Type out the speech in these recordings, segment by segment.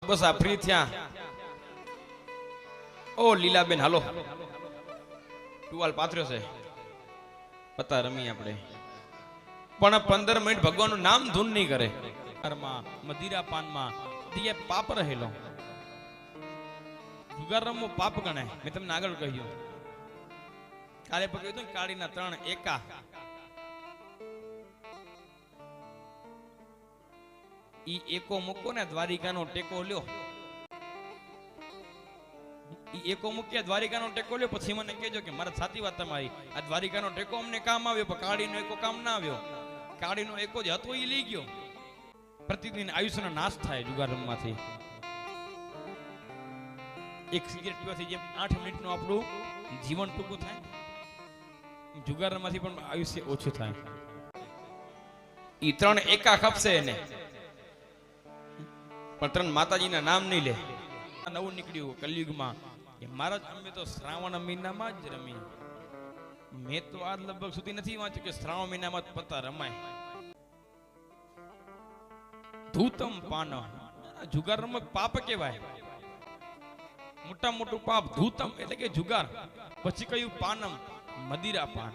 બસ આ ફ્રી થયા. ઓ લીલાબેન હાલો ટુવાલ પાથર્યો છે પતા રમી આપણે. પણ 15 મિનિટ ભગવાનનું નામ ધૂન નહીં કરે. મદિરા પાનમાં દિયે પાપ રહેલો. જુગાર રમવો પાપ ગણાય. મેં તમને આગળ કહ્યું કાલે પકડ્યું હતું કાળીના 3 એકા. ઈ એકો મૂકો ને દ્વારિકાનો ટેકો લ્યો. ઈ એકો મૂક્યા દ્વારિકાનો ટેકો લ્યો પછી મને કહેજો કે મારા સાચી વાત તમારી. આ દ્વારિકાનો ટેકો અમને કામ આવ્યો પણ કાળીનો એકો કામ ના આવ્યો. કાળીનો એકો જ હતો ઈ લઈ ગયો. પ્રતિદિન આયુષ્યનો નાશ થાય જુગાર રમવાથી. એક સિગરેટ પીવાથી જેમ 8 મિનિટનું આપણું જીવન ટૂંકું થાય, જુગાર રમવાથી પણ આયુષ્ય ઓછું થાય. ઈ 3 એકા ખપશે એને પણ 3 માતાજીના નામ નહીં લે. નવું નીકળ્યું કલયુગમાં કે મહારાજ અમે તો શ્રાવણ મહિનામાં જ રમી. મેં તો આજ લગભગ સુધી નથી વાંચ્યું કે શ્રાવણ મહિનામાં જ પત્તા રમાય. ધૂતમ પાન જુગાર રમત પાપ કહેવાય. મોટા મોટું પાપ ધૂતમ એટલે કે જુગાર. પછી કયું પાનમ મદિરા પાન.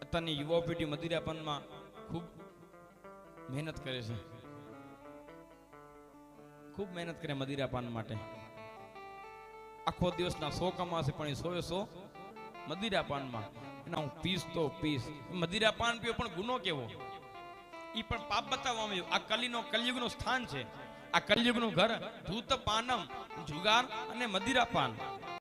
અત્યારની યુવા પેઢી મદિરા પાનમાં ખૂબ મહેનત કરે છે. ખૂબ મહેનત કરે મદિરા પાન માટે. આખો દિવસના 100 કમાશે પણ એ 100 મદિરા પાનમાં. એના હું પીસ તો પીસ. મદિરા પાન પીવો પણ ગુનો કેવો, ઈ પણ પાપ બતાવવામાં આવ્યું. આ કલયુગનું સ્થાન છે. આ કલયુગનું ઘર ધૂત પાનમ જુગાર અને મદિરા પાન.